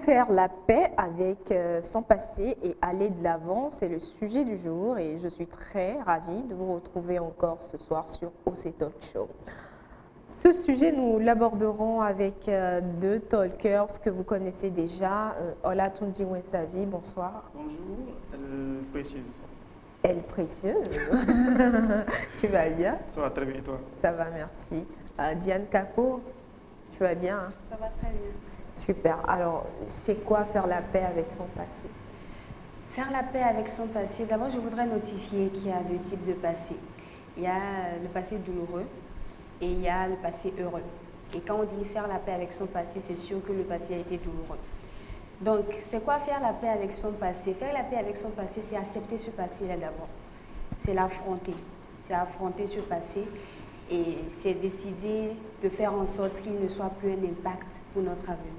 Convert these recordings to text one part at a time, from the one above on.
faire la paix avec son passé et aller de l'avant, c'est le sujet du jour et je suis très ravie de vous retrouver encore ce soir sur OC Talk Show. Ce sujet, nous l'aborderons avec deux talkers que vous connaissez déjà. Olatunji Wensavi, bonsoir. Bonjour, elle précieuse. Elle précieuse. Tu vas bien? Ça va très bien et toi? Ça va, merci. Diane Kako, tu vas bien? Ça va très bien. Super. Alors, c'est quoi faire la paix avec son passé? Faire la paix avec son passé, d'abord je voudrais notifier qu'il y a deux types de passé. Il y a le passé douloureux et il y a le passé heureux. Et quand on dit faire la paix avec son passé, c'est sûr que le passé a été douloureux. Donc, c'est quoi faire la paix avec son passé? Faire la paix avec son passé, c'est accepter ce passé-là d'abord. C'est l'affronter. C'est affronter ce passé et c'est décider de faire en sorte qu'il ne soit plus un impact pour notre avenir.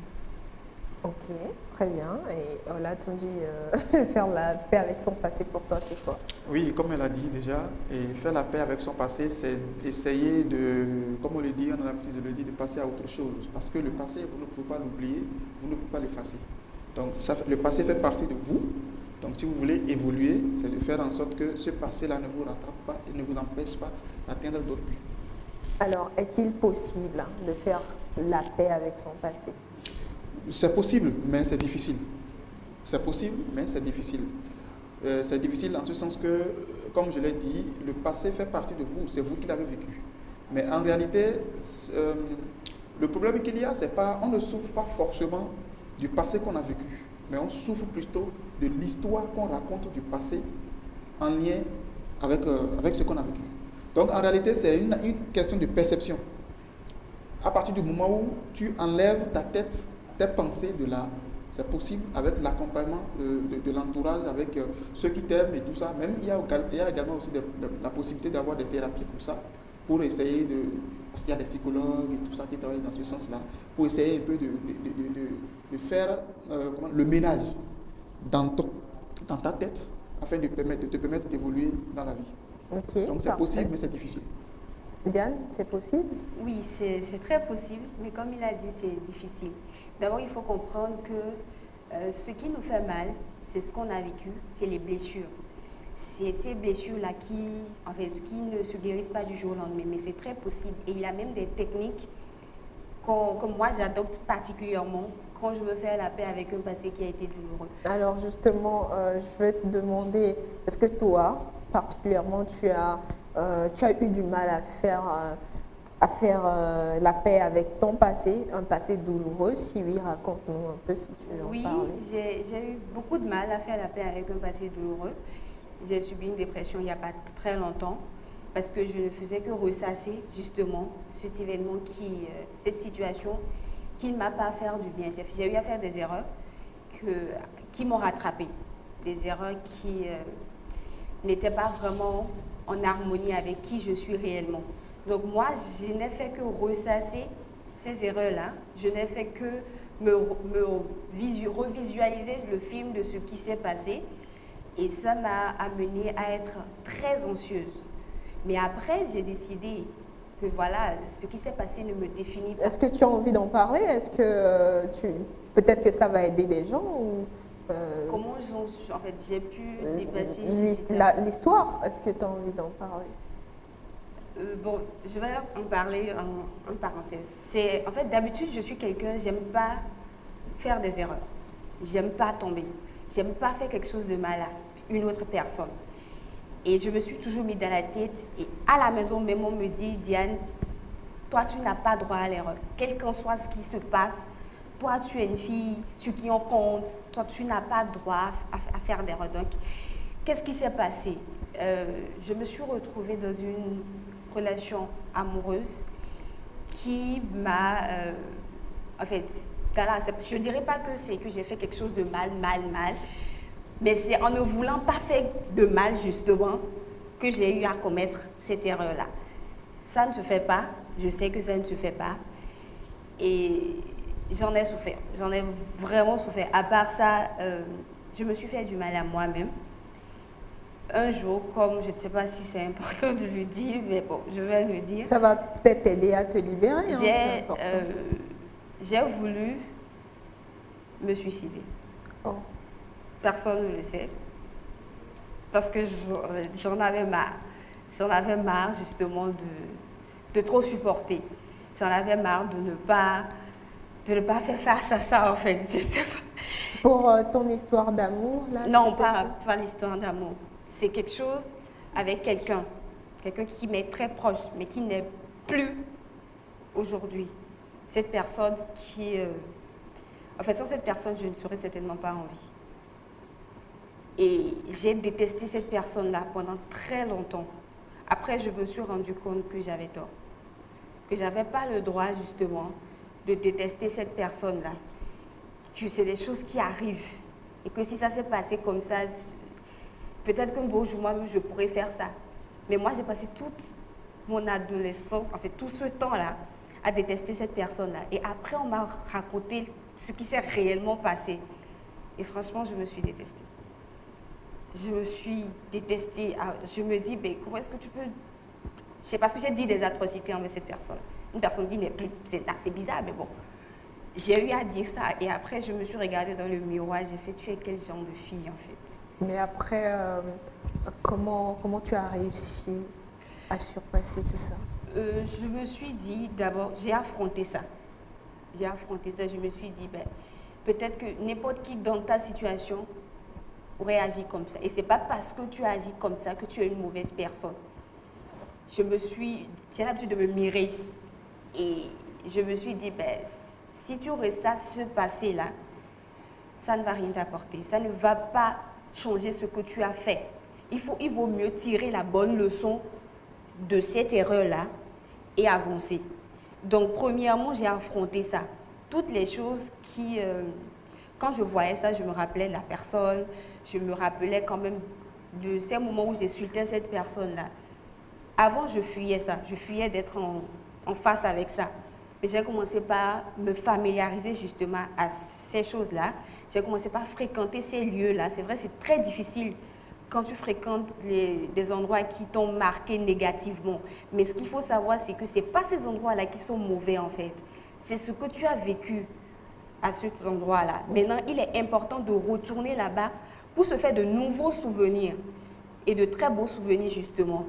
Ok, très bien. Et là, tu dis faire la paix avec son passé pour toi, c'est quoi? Oui, comme elle a dit déjà, et faire la paix avec son passé, c'est essayer de, comme on le dit, on a l'habitude de le dire, de passer à autre chose. Parce que le passé, vous ne pouvez pas l'oublier, vous ne pouvez pas l'effacer. Donc, le passé fait partie de vous. Donc, si vous voulez évoluer, c'est de faire en sorte que ce passé-là ne vous rattrape pas et ne vous empêche pas d'atteindre d'autres buts. Alors, est-il possible de faire la paix avec son passé? C'est possible, mais c'est difficile. C'est possible, mais c'est difficile. C'est difficile en ce sens que, comme je l'ai dit, le passé fait partie de vous, c'est vous qui l'avez vécu. Mais en réalité, le problème qu'il y a, c'est pas, on ne souffre pas forcément du passé qu'on a vécu, mais on souffre plutôt de l'histoire qu'on raconte du passé en lien avec ce qu'on a vécu. Donc en réalité, c'est une question de perception. À partir du moment où tu enlèves ta tête, tes pensées de là, c'est possible avec l'accompagnement de l'entourage, avec ceux qui t'aiment et tout ça. Même il y a également aussi la possibilité d'avoir des thérapies pour ça, pour essayer de... Parce qu'il y a des psychologues et tout ça qui travaillent dans ce sens-là, pour essayer un peu de faire le ménage dans ta tête, afin de te permettre d'évoluer dans la vie. Okay, donc c'est possible, mais c'est difficile. Diane, c'est possible? Oui, c'est très possible, mais comme il a dit, c'est difficile. D'abord, il faut comprendre que ce qui nous fait mal, c'est ce qu'on a vécu, c'est les blessures. C'est ces blessures-là qui ne se guérissent pas du jour au lendemain, mais c'est très possible. Et il y a même des techniques que moi j'adopte particulièrement quand je veux faire la paix avec un passé qui a été douloureux. Alors justement, je vais te demander, est-ce que toi, particulièrement, tu as eu du mal à faire la paix avec ton passé, un passé douloureux? Si oui, raconte-nous un peu si tu veux en parler. Oui, j'ai eu beaucoup de mal à faire la paix avec un passé douloureux. J'ai subi une dépression il n'y a pas très longtemps parce que je ne faisais que ressasser justement cet événement, cette situation qui ne m'a pas fait du bien. J'ai eu à faire des erreurs qui m'ont rattrapée, des erreurs qui n'étaient pas vraiment en harmonie avec qui je suis réellement. Donc moi, je n'ai fait que ressasser ces erreurs-là. Je n'ai fait que revisualiser le film de ce qui s'est passé. Et ça m'a amenée à être très anxieuse. Mais après, j'ai décidé que voilà, ce qui s'est passé ne me définit pas. Est-ce que tu as envie d'en parler? Est-ce que peut-être que ça va aider des gens ou comment en fait, j'ai pu dépasser l'histoire? Est-ce que tu as envie d'en parler? Bon, je vais en parler en parenthèse. En fait, d'habitude, je suis quelqu'un, j'aime pas faire des erreurs. J'aime pas tomber. J'aime pas faire quelque chose de mal à une autre personne. Et je me suis toujours mis dans la tête, et à la maison même, on me dit, Diane, toi, tu n'as pas droit à l'erreur. Quel qu'en soit ce qui se passe, toi, tu es une fille sur qui on compte, toi, tu n'as pas droit à faire d'erreur. Donc, qu'est-ce qui s'est passé? Je me suis retrouvée dans une relation amoureuse qui m'a... en fait, je ne dirais pas que c'est que j'ai fait quelque chose de mal, mais c'est en ne voulant pas faire de mal, justement, que j'ai eu à commettre cette erreur-là. Ça ne se fait pas, je sais que ça ne se fait pas, et j'en ai souffert, j'en ai vraiment souffert. À part ça, je me suis fait du mal à moi-même. Un jour, comme je ne sais pas si c'est important de le dire, mais bon, je vais le dire. Ça va peut-être t'aider à te libérer. J'ai voulu me suicider. Oh. Personne ne le sait. Parce que j'en avais marre. J'en avais marre justement de trop supporter. J'en avais marre de ne pas faire face à ça en fait. Je sais pas. Pour ton histoire d'amour, là? Non, pas l'histoire d'amour. C'est quelque chose avec quelqu'un qui m'est très proche, mais qui n'est plus aujourd'hui. Cette personne qui... En fait, sans cette personne, je ne serais certainement pas en vie. Et j'ai détesté cette personne-là pendant très longtemps. Après, je me suis rendu compte que j'avais tort. Que je n'avais pas le droit, justement, de détester cette personne-là. Que c'est des choses qui arrivent. Et que si ça s'est passé comme ça, peut-être qu'un beau jour, moi-même, je pourrais faire ça. Mais moi, j'ai passé toute mon adolescence, en fait, tout ce temps-là, à détester cette personne-là. Et après, on m'a raconté ce qui s'est réellement passé. Et franchement, je me suis détestée. Je me suis détestée. Je me dis, ben, comment est-ce que tu peux... Je sais pas ce que j'ai dit des atrocités envers cette personne. Une personne qui n'est plus... C'est bizarre, mais bon. J'ai eu à dire ça. Et après, je me suis regardée dans le miroir. J'ai fait, tu es quel genre de fille, en fait? Mais après, comment tu as réussi à surpasser tout ça? Je me suis dit, d'abord, j'ai affronté ça. Je me suis dit, ben, peut-être que n'importe qui dans ta situation aurait agi comme ça. Et ce n'est pas parce que tu agis comme ça que tu es une mauvaise personne. J'ai l'habitude de me mirer. Et je me suis dit, ben, si tu aurais ça se passer là, ça ne va rien t'apporter. Ça ne va pas changer ce que tu as fait. Il vaut mieux tirer la bonne leçon de cette erreur-là et avancer. Donc, premièrement, j'ai affronté ça. Toutes les choses qui... quand je voyais ça, je me rappelais de la personne, je me rappelais quand même de ces moments où j'insultais cette personne-là. Avant, je fuyais ça. Je fuyais d'être en face avec ça. Mais j'ai commencé par me familiariser justement à ces choses-là. J'ai commencé par fréquenter ces lieux-là. C'est vrai, c'est très difficile quand tu fréquentes des endroits qui t'ont marqué négativement. Mais ce qu'il faut savoir, c'est que ce n'est pas ces endroits-là qui sont mauvais en fait. C'est ce que tu as vécu à cet endroit-là. Maintenant, il est important de retourner là-bas pour se faire de nouveaux souvenirs et de très beaux souvenirs justement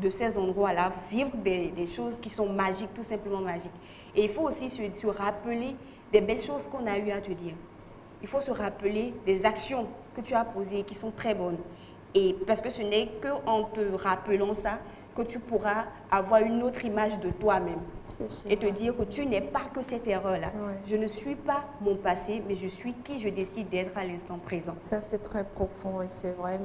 de ces endroits-là, vivre des choses qui sont magiques, tout simplement magiques. Et il faut aussi se rappeler des belles choses qu'on a eu à te dire. Il faut se rappeler des actions que tu as posées qui sont très bonnes. Et parce que ce n'est qu'en te rappelant ça que tu pourras avoir une autre image de toi-même et te dire que tu n'es pas que cette erreur-là. Ouais. Je ne suis pas mon passé, mais je suis qui je décide d'être à l'instant présent. Ça, c'est très profond et c'est vrai.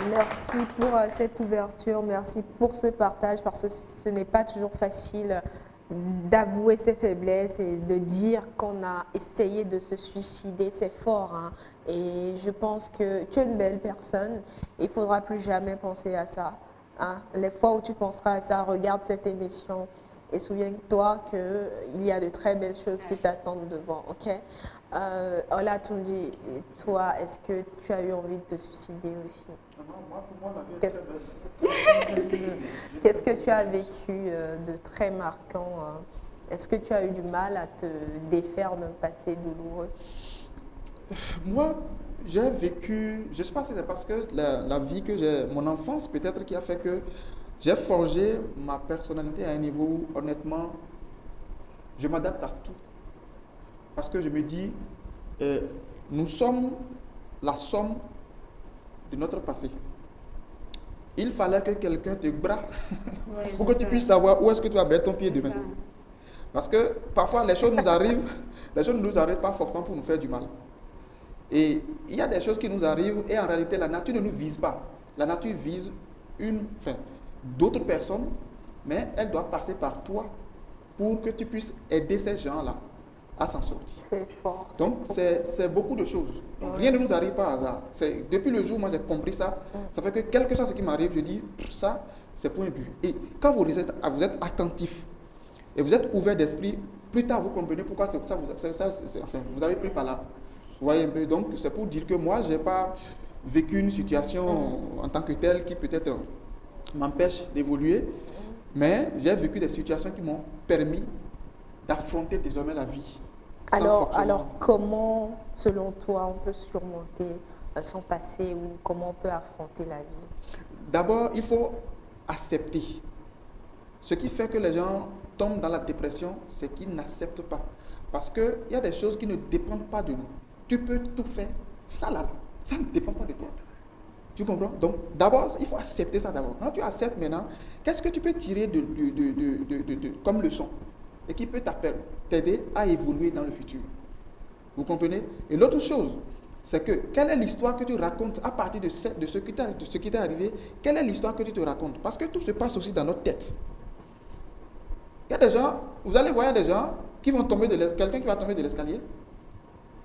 Merci pour cette ouverture, merci pour ce partage parce que ce n'est pas toujours facile d'avouer ses faiblesses et de dire qu'on a essayé de se suicider. C'est fort, hein? Et je pense que tu es une belle personne. Il ne faudra plus jamais penser à ça. Hein? Les fois où tu penseras à ça, regarde cette émission et souviens-toi qu'il y a de très belles choses qui t'attendent devant. Ok? Ola Tunji, toi, est-ce que tu as eu envie de te suicider aussi? Moi, pour moi, la vie est très belle. Qu'est-ce que tu as vécu de très marquant? Est-ce que tu as eu du mal à te défaire d'un passé douloureux? Moi, j'ai vécu, je ne sais pas si c'est parce que la vie que j'ai, mon enfance peut-être qui a fait que j'ai forgé ma personnalité à un niveau où, honnêtement, je m'adapte à tout. Parce que je me dis, nous sommes la somme de notre passé. Il fallait que quelqu'un te braque pour que tu puisses savoir où est-ce que tu vas mettre ton pied demain. Parce que parfois les choses nous arrivent pas forcément pour nous faire du mal. Et il y a des choses qui nous arrivent et en réalité la nature ne nous vise pas. La nature vise d'autres personnes, mais elle doit passer par toi pour que tu puisses aider ces gens-là à s'en sortir. C'est fort. Donc, c'est beaucoup de choses. Rien ne nous arrive par hasard. Depuis le jour où moi j'ai compris ça, ça fait que quel que soit ce qui m'arrive, je dis, ça, c'est pour un but. Et quand vous êtes attentif et vous êtes ouvert d'esprit, plus tard vous comprenez pourquoi c'est ça, vous avez pris par là. Vous voyez un peu. Donc, c'est pour dire que moi, je n'ai pas vécu une situation en tant que telle qui peut-être m'empêche d'évoluer, mais j'ai vécu des situations qui m'ont permis d'affronter désormais la vie Alors, comment, selon toi, on peut surmonter son passé ou comment on peut affronter la vie? D'abord, il faut accepter. Ce qui fait que les gens tombent dans la dépression, c'est qu'ils n'acceptent pas. Parce qu'il y a des choses qui ne dépendent pas de nous. Tu peux tout faire. Ça, là, ça ne dépend pas de toi. Tu comprends? Donc, d'abord, il faut accepter ça d'abord. Quand tu acceptes maintenant, qu'est-ce que tu peux tirer comme leçon et qui peut t'aider à évoluer dans le futur? Vous comprenez? Et l'autre chose, c'est que quelle est l'histoire que tu racontes à partir de ce qui t'est arrivé? Quelle est l'histoire que tu te racontes? Parce que tout se passe aussi dans notre tête. Il y a des gens, vous allez voir des gens qui vont tomber quelqu'un qui va tomber de l'escalier,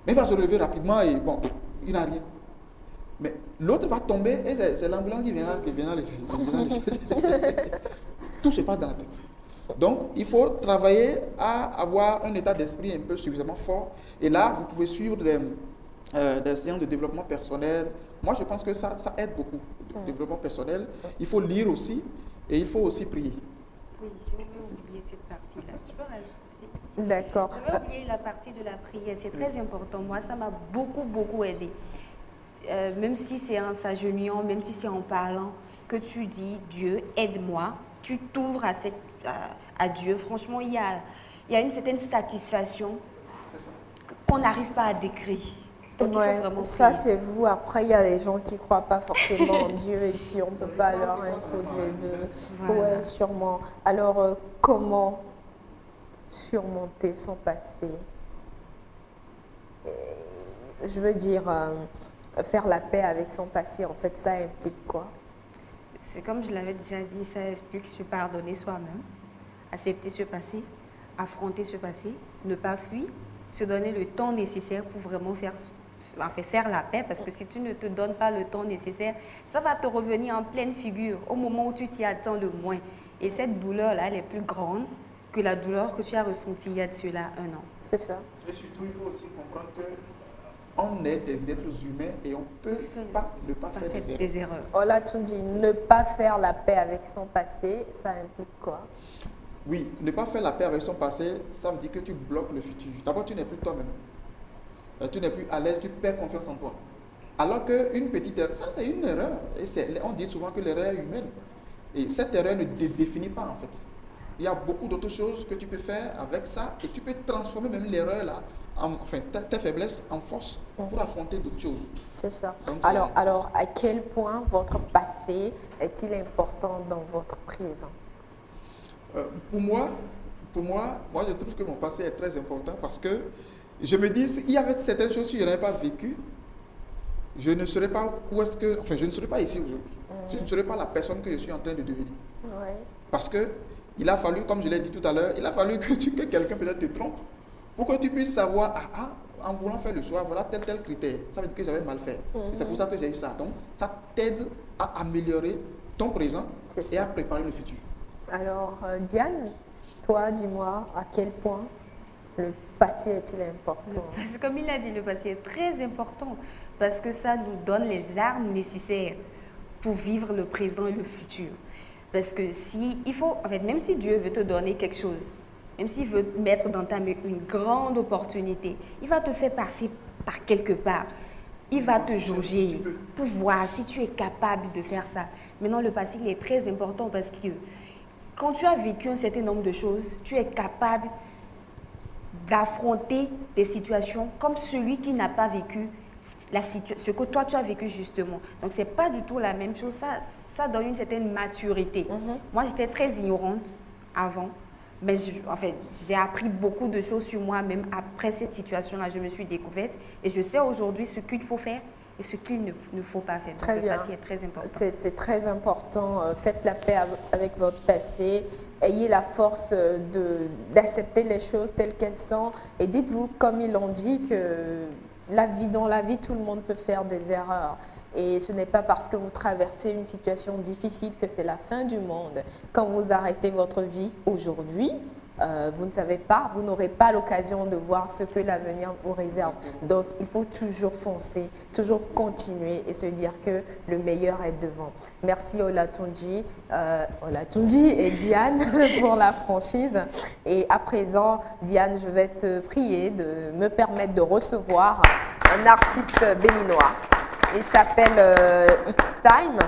mais il va se relever rapidement et bon, il n'a rien. Mais l'autre va tomber et c'est l'ambulance qui viendra le chercher. Tout se passe dans la tête. Donc, il faut travailler à avoir un état d'esprit un peu suffisamment fort. Et là, vous pouvez suivre des séances de développement personnel. Moi, je pense que ça aide beaucoup, le développement personnel. Il faut lire aussi et il faut aussi prier. Oui, j'ai oublié cette partie-là. Tu peux rajouter? D'accord. Je vais oublier la partie de la prière. C'est très important. Moi, ça m'a beaucoup aidé. Même si c'est en s'agenouillant, même si c'est en parlant, que tu dis Dieu, aide-moi, tu t'ouvres à Dieu. Franchement, il y a une certaine satisfaction qu'on n'arrive pas à décrire. Donc, il faut vraiment ça, prier. c'est vous. Après, il y a les gens qui ne croient pas forcément en Dieu et puis on ne peut pas leur imposer de... Voilà. Oui, sûrement. Alors, comment surmonter son passé? Je veux dire, faire la paix avec son passé, en fait, ça implique quoi? C'est comme je l'avais déjà dit, ça explique se pardonner soi-même, accepter ce passé, affronter ce passé, ne pas fuir, se donner le temps nécessaire pour vraiment faire la paix, parce que si tu ne te donnes pas le temps nécessaire, ça va te revenir en pleine figure au moment où tu t'y attends le moins. Et cette douleur-là, elle est plus grande que la douleur que tu as ressentie il y a de cela 1 an. C'est ça. Et surtout, il faut aussi comprendre que on est des êtres humains et on ne peut pas ne pas faire des erreurs. On l'a tout dit, ne pas faire la paix avec son passé, ça implique quoi? Oui, ne pas faire la paix avec son passé, ça veut dire que tu bloques le futur. D'abord, tu n'es plus toi-même. Tu n'es plus à l'aise, tu perds confiance en toi. Alors qu'une petite erreur, ça c'est une erreur. Et on dit souvent que l'erreur est humaine. Et cette erreur ne te définit pas en fait. Il y a beaucoup d'autres choses que tu peux faire avec ça et tu peux transformer même l'erreur là, ta faiblesse en force pour affronter d'autres choses. C'est ça. Donc, alors, à quel point votre passé est-il important dans votre présent? Pour moi, je trouve que mon passé est très important parce que je me dis, s'il y avait certaines choses que je n'avais pas vécues, je ne serais pas je ne serais pas ici aujourd'hui. Je ne serais pas la personne que je suis en train de devenir. Ouais. Parce que il a fallu, comme je l'ai dit tout à l'heure, il a fallu que quelqu'un peut-être te trompe pour que tu puisses savoir, en voulant faire le choix, voilà tel critère. Ça veut dire que j'avais mal fait. C'est pour ça que j'ai eu ça. Donc, ça t'aide à améliorer ton présent et à préparer le futur. Alors, Diane, toi, dis-moi, à quel point le passé est-il important? Parce que comme il a dit, le passé est très important parce que ça nous donne les armes nécessaires pour vivre le présent et le futur. Parce que même si Dieu veut te donner quelque chose, même s'il veut mettre dans ta main une grande opportunité, il va te faire passer par quelque part. Il va te jauger pour voir si tu es capable de faire ça. Maintenant, le passé, il est très important parce que quand tu as vécu un certain nombre de choses, tu es capable d'affronter des situations comme celui qui n'a pas vécu ce que toi tu as vécu justement. Donc c'est pas du tout la même chose, ça donne une certaine maturité. Moi j'étais très ignorante avant, mais j'ai appris beaucoup de choses sur moi même après cette situation-là. Je me suis découverte et je sais aujourd'hui ce qu'il faut faire et ce qu'il ne faut pas faire. Donc le passé est très important. C'est très important. Faites la paix avec votre passé. Ayez la force d'accepter les choses telles qu'elles sont. Et dites-vous, comme ils l'ont dit, que dans la vie, tout le monde peut faire des erreurs. Et ce n'est pas parce que vous traversez une situation difficile que c'est la fin du monde. Quand vous arrêtez votre vie aujourd'hui, vous ne savez pas, vous n'aurez pas l'occasion de voir ce que l'avenir vous réserve. Donc, il faut toujours foncer, toujours continuer et se dire que le meilleur est devant. Merci Olatunji et Diane pour la franchise. Et à présent, Diane, je vais te prier de me permettre de recevoir un artiste béninois. Il s'appelle X-Time.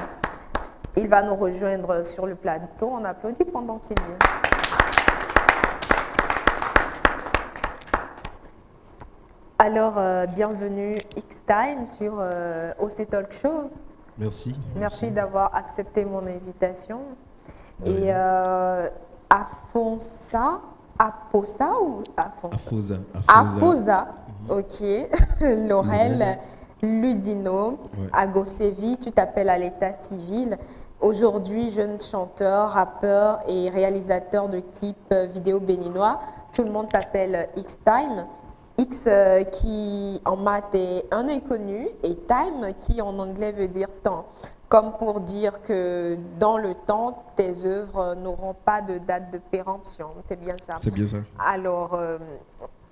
Il va nous rejoindre sur le plateau. On applaudit pendant qu'il vient. Alors, bienvenue X-Time sur OC Talk Show. Merci. Merci d'avoir accepté mon invitation. De Et Afosa ou Afonsa? Afosa, ok. Laurel Ludino, Ouais. Agosevi, tu t'appelles à l'état civil. Aujourd'hui, jeune chanteur, rappeur et réalisateur de clips vidéo béninois. Tout le monde t'appelle X-Time. X qui en maths est un inconnu et time qui en anglais veut dire temps. Comme pour dire que dans le temps, tes œuvres n'auront pas de date de péremption. C'est bien ça? C'est bien ça. Alors,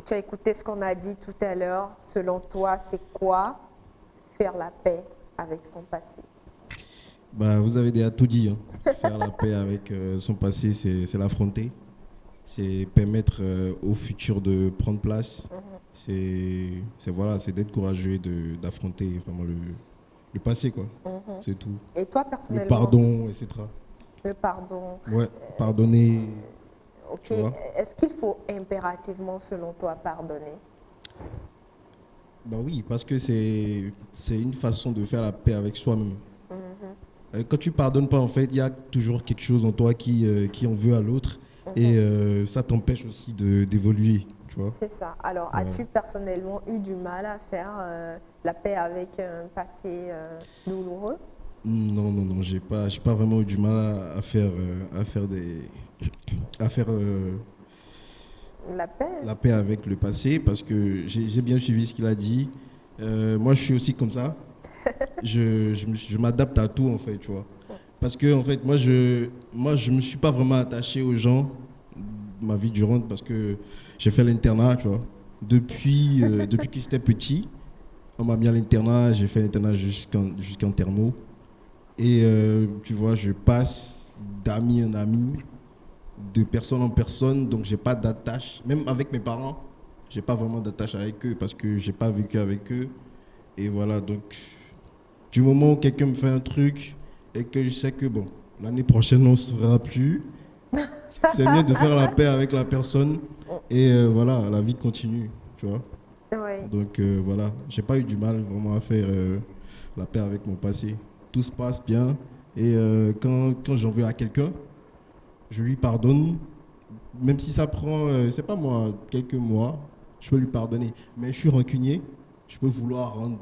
tu as écouté ce qu'on a dit tout à l'heure. Selon toi, c'est quoi faire la paix avec son passé? Bah, vous avez déjà tout dit. Hein. Faire la paix avec son passé, c'est l'affronter. C'est permettre au futur de prendre place. C'est d'être courageux et d'affronter vraiment le passé, quoi. C'est tout. Et toi, Le personnellement? pardon, etc. Le pardon. Ouais, pardonner. Ok. Tu vois? Est-ce qu'il faut impérativement, selon toi, pardonner? Bah oui, parce que c'est une façon de faire la paix avec soi-même. Quand tu pardonnes pas, en fait, il y a toujours quelque chose en toi qui en veut à l'autre. Et ça t'empêche aussi d'évoluer, tu vois. C'est ça. Alors, as-tu personnellement eu du mal à faire la paix avec un passé douloureux? Non, j'ai pas vraiment eu du mal à faire La paix? la paix avec le passé, parce que j'ai bien suivi ce qu'il a dit. Moi, je suis aussi comme ça. Je m'adapte à tout, en fait, tu vois. Parce que, en fait, moi, je me suis pas vraiment attaché aux gens ma vie durant, parce que j'ai fait l'internat, tu vois. Depuis que j'étais petit, on m'a mis à l'internat, j'ai fait l'internat jusqu'en thermo. Et tu vois, je passe d'ami en ami, de personne en personne, donc j'ai pas d'attache. Même avec mes parents, j'ai pas vraiment d'attache avec eux parce que j'ai pas vécu avec eux. Et voilà, donc du moment où quelqu'un me fait un truc et que je sais que bon, l'année prochaine on ne se verra plus, c'est mieux de faire la paix avec la personne et voilà, la vie continue, tu vois. Oui. Donc voilà, j'ai pas eu du mal vraiment à faire la paix avec mon passé. Tout se passe bien et quand j'en veux à quelqu'un, je lui pardonne, même si ça prend, c'est pas moi, quelques mois, je peux lui pardonner. Mais je suis rancunier, je peux vouloir rendre.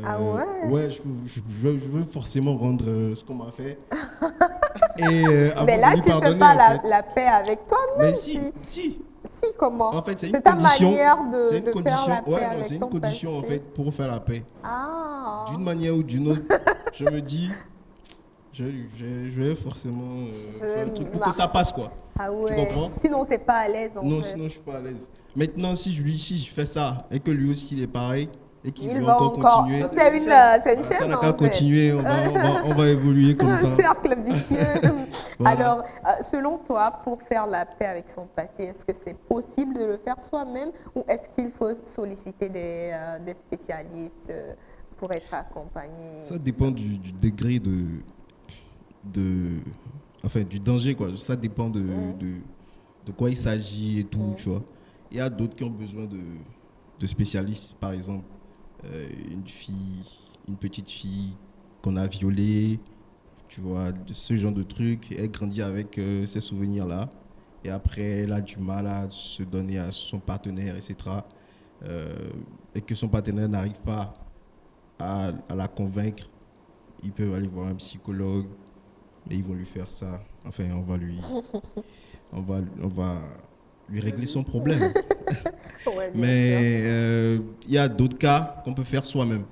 Ah ouais? Ouais, je veux forcément rendre ce qu'on m'a fait. Et avant Mais de là, lui tu ne fais pardonner, pas en fait. la paix avec toi-même. Mais si. Si, comment? En fait, c'est une C'est ta condition. manière C'est une de faire condition. la paix Ouais, non, avec c'est une ton condition en passé. fait pour faire la paix. Ah. D'une manière ou d'une autre, je me dis, je vais forcément faire un truc pour que ça passe, quoi. Ah ouais. Tu comprends? Sinon, tu n'es pas à l'aise en Non, fait. sinon je suis pas à l'aise. Maintenant, si je fais ça et que lui aussi il est pareil et qu'il Il veut va encore continuer, C'est une ça chaîne n'a en qu'à fait. continuer, on va évoluer comme Un ça. cercle vicieux. Voilà. Alors, selon toi, pour faire la paix avec son passé, est-ce que c'est possible de le faire soi-même ou est-ce qu'il faut solliciter des spécialistes pour être accompagné? Ça dépend du degré enfin, du danger, quoi. Ça dépend de quoi il s'agit et tout, tu vois. Il y a d'autres qui ont besoin de spécialistes, par exemple, une petite fille qu'on a violée, tu vois, de ce genre de truc. Elle grandit avec ces souvenirs-là. Et après, elle a du mal à se donner à son partenaire, etc. Et que son partenaire n'arrive pas à la convaincre. Ils peuvent aller voir un psychologue, mais ils vont lui faire ça. Enfin, on va lui régler son problème. Ouais, bien sûr. Mais il y a d'autres cas qu'on peut faire soi-même.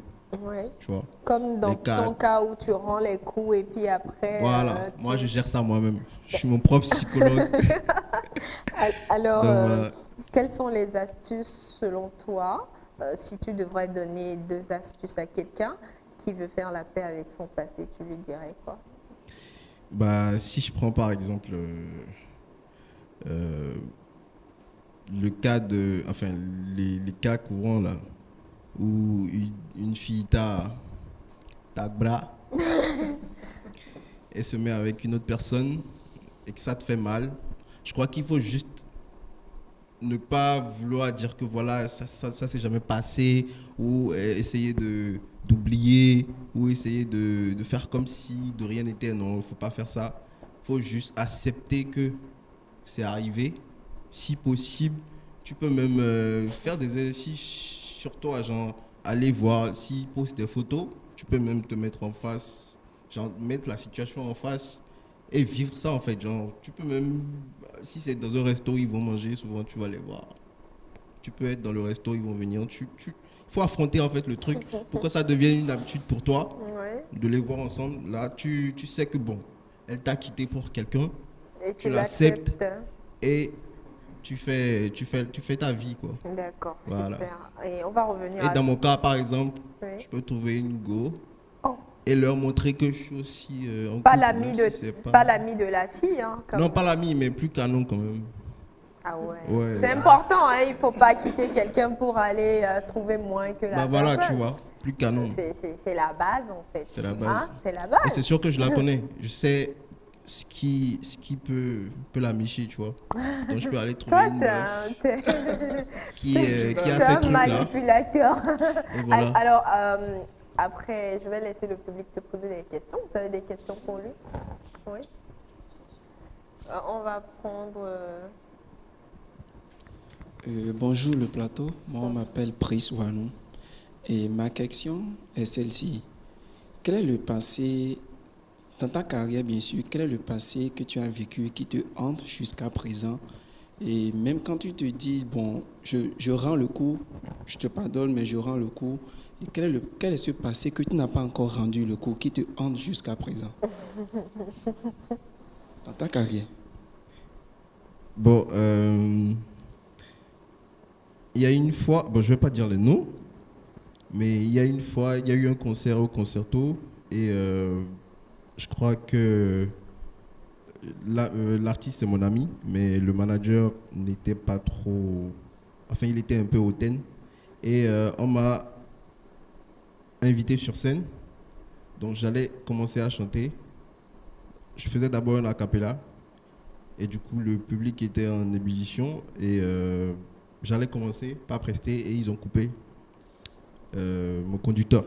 Ouais. tu vois. Comme dans Les cas- ton cas où tu rends les coups et puis après... Voilà, moi tu- je gère ça moi-même. Je suis mon propre psychologue. Alors, Donc voilà. quelles sont les astuces selon toi, si tu devrais donner 2 astuces à quelqu'un qui veut faire la paix avec son passé, tu lui dirais quoi? Bah, si je prends par exemple euh, le cas de, enfin les cas courants là, où une fille t'a bras, elle se met avec une autre personne et que ça te fait mal, je crois qu'il faut juste ne pas vouloir dire que voilà, ça s'est jamais passé, ou essayer d'oublier, ou essayer de faire comme si de rien n'était. Non, il ne faut pas faire ça. Il faut juste accepter que c'est arrivé. Si possible, tu peux même faire des exercices sur toi, genre aller voir, s'ils posent des photos, tu peux même te mettre en face, genre mettre la situation en face et vivre ça en fait. Genre, tu peux même, si c'est dans un resto, ils vont manger, souvent tu vas les voir. Tu peux être dans le resto, ils vont venir. Il faut affronter en fait le truc pour que ça devienne une habitude pour toi Ouais. de les voir ensemble. Là, tu sais que bon, elle t'a quitté pour quelqu'un, Et tu tu l'acceptes l'acceptes. et tu fais ta vie quoi. D'accord, Voilà. super. Et on va revenir Et à... dans mon cas, par exemple, Oui. je peux trouver une go Oh. et leur montrer que je suis aussi en Pas couple, l'ami même de, si c'est pas l'ami de la fille, hein, comme- Non, pas l'ami, mais plus canon quand même. Ah ouais. Ouais, C'est ouais. important, hein, il ne faut pas quitter quelqu'un pour aller trouver moins que la Bah voilà, tu personne. vois, plus canon. C'est la base en fait. C'est la base. Hein, c'est la Et base. c'est sûr que je la connais. Je sais ce qui peut la micher, tu vois. Donc je peux aller trouver Toi, une meuf t'es qui a t'es ces un trucs-là. manipulateur. Et voilà. Alors, après, je vais laisser le public te poser des questions. Vous avez des questions pour lui? Oui. On va prendre... Bonjour le plateau, moi on m'appelle Brice Wanou et ma question est celle-ci. Quel est le passé, dans ta carrière bien sûr, quel est le passé que tu as vécu qui te hante jusqu'à présent? Et même quand tu te dis, bon, je rends le coup, je te pardonne mais je rends le coup, et quel est ce passé que tu n'as pas encore rendu le coup, qui te hante jusqu'à présent? Dans ta carrière. Bon, il y a une fois, bon, je vais pas dire les noms, mais il y a une fois, il y a eu un concert au Concerto et je crois que l'artiste c'est mon ami, mais le manager n'était pas trop, enfin il était un peu hautaine et on m'a invité sur scène, donc j'allais commencer à chanter. Je faisais d'abord un a cappella et du coup le public était en ébullition et j'allais commencer, pas prester, et ils ont coupé mon conducteur.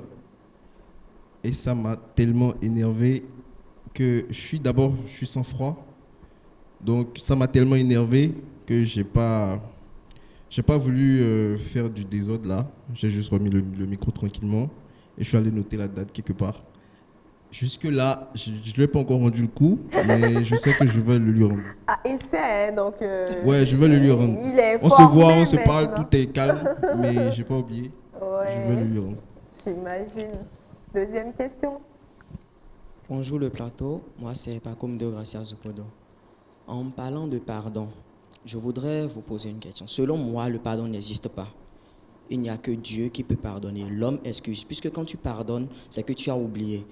Et ça m'a tellement énervé que je suis sans froid. Donc ça m'a tellement énervé que j'ai pas voulu faire du désordre là. J'ai juste remis le micro tranquillement et je suis allé noter la date quelque part. Jusque-là, je ne lui ai pas encore rendu le coup, mais je sais que je vais le lui rendre. Ah, il sait, hein, donc... Ouais, je vais le lui rendre. Il est On se voit, formé on se parle, maintenant. tout est calme, mais j'ai pas oublié. Ouais, Je vais le lui rendre. j'imagine. Deuxième question. Bonjour le plateau, moi c'est Pacom de Gracia Zupodo. En parlant de pardon, je voudrais vous poser une question. Selon moi, le pardon n'existe pas. Il n'y a que Dieu qui peut pardonner. L'homme excuse, puisque quand tu pardonnes, c'est que tu as oublié.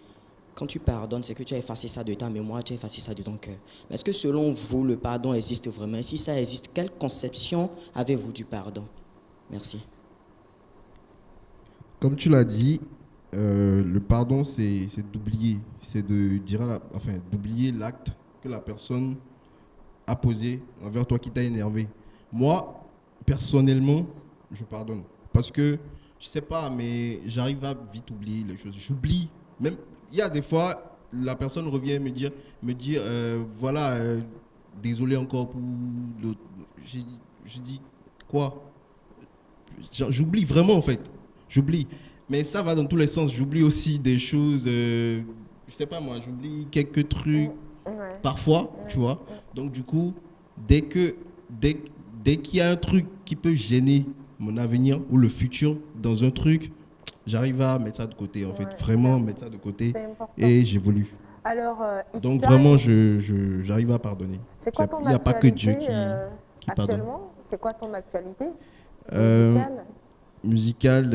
Quand tu pardonnes, c'est que tu as effacé ça de ta mémoire, tu as effacé ça de ton cœur. Mais est-ce que selon vous, le pardon existe vraiment? Si ça existe, quelle conception avez-vous du pardon? Merci. Comme tu l'as dit, le pardon, c'est d'oublier. C'est de dire d'oublier l'acte que la personne a posé envers toi qui t'a énervé. Moi, personnellement, je pardonne. Parce que, je sais pas, mais j'arrive à vite oublier les choses. J'oublie. Même, il y a des fois, la personne revient me dire voilà, désolé encore pour l'autre. Je dis, quoi? J'oublie vraiment, en fait. J'oublie. Mais ça va dans tous les sens. J'oublie aussi des choses, je sais pas moi, j'oublie quelques trucs Ouais. parfois, tu vois. Donc du coup, dès qu'il y a un truc qui peut gêner mon avenir ou le futur dans un truc, j'arrive à mettre ça de côté, en fait. Ouais, Vraiment mettre ça de côté. C'est important. Et j'évolue. Alors, Donc X-Time, vraiment, j'arrive à pardonner. c'est quoi ton Il n'y a pas que Dieu actualité qui pardonne. actuellement? C'est quoi ton actualité Euh, musicale? Musical,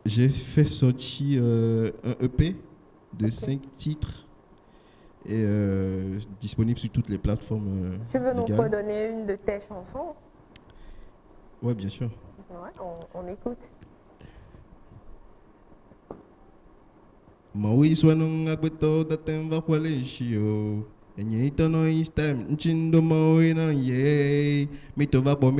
j'ai fait sortir un EP de 5 titres et disponible sur toutes les plateformes Tu veux nous légales. redonner une de tes chansons? Ouais, bien sûr. Ouais, on écoute. Maui swanung agbeto datem vakwale shio. Enye itono istem nchindo maui na ye. Mito vapo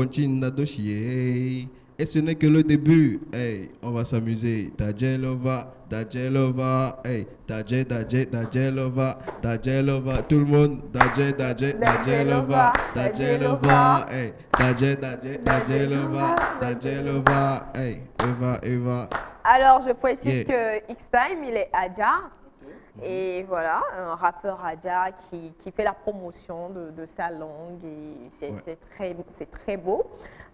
nchinda doshie. Et ce n'est que le début. Hey, on va s'amuser. Dajelova, hey, Dajelova, tout le monde. Dajelova, hey, Dajelova, hey, Eva. Alors, je précise Yeah. que X-Time, il est Adja. Et voilà, un rappeur Adja qui fait la promotion de sa langue. Et c'est très beau.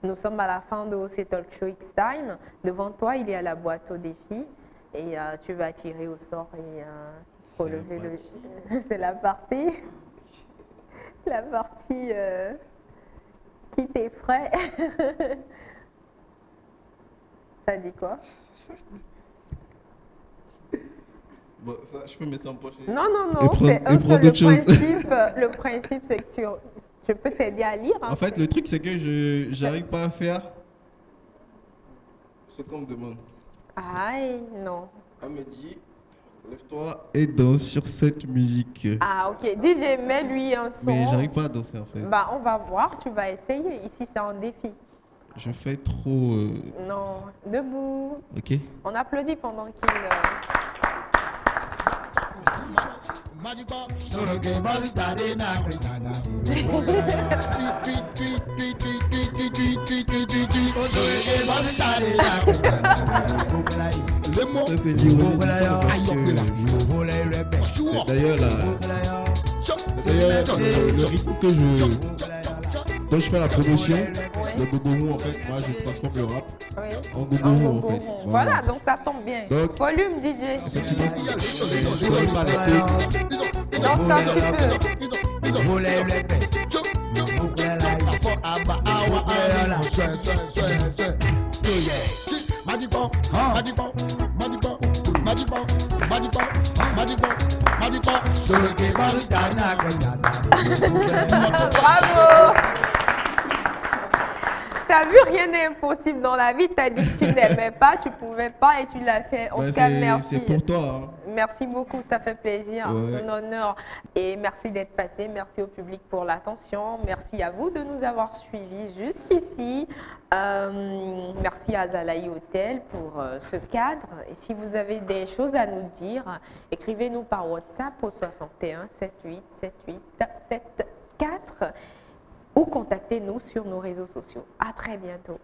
Nous sommes à la fin de ce talk show X-Time. Devant toi, il y a la boîte au défi. Et tu vas tirer au sort et relever le... C'est la partie... La partie qui t'effraie. Ça dit quoi? Bon, ça, je peux mettre ça en poche. Non, Et c'est un seul. d'autres choses. Le principe, c'est que je peux t'aider à lire. En fait, le truc, c'est que je n'arrive pas à faire ce qu'on me demande. Aïe, non. On me dit, lève-toi et danse sur cette musique. Ah, ok. DJ, mets-lui un son. Mais j'arrive pas à danser, en fait. Bah, on va voir, tu vas essayer. Ici, c'est un défi. Je fais trop... Non, debout. Ok. On applaudit pendant qu'il... Ça, c'est l'ironie. C'est d'ailleurs le rythme que quand je fais la promotion, le gogo en fait, moi je transforme le rap Oui. en gogo en fait. Voilà, donc ça tombe bien. Donc, Volume, DJ. effectivement, je connais pas les trucs. Donc ça, tu peux. Bravo! T'as vu, rien n'est impossible dans la vie. T'as dit que tu n'aimais pas, tu pouvais pas et tu l'as fait. En tout cas, merci. C'est pour toi. Hein. Merci beaucoup, ça fait plaisir, Ouais. un honneur. Et merci d'être passé, merci au public pour l'attention, merci à vous de nous avoir suivis jusqu'ici. Merci à Zalaï Hotel pour ce cadre. Et si vous avez des choses à nous dire, écrivez-nous par WhatsApp au 61 78 78 74 ou contactez-nous sur nos réseaux sociaux. À très bientôt.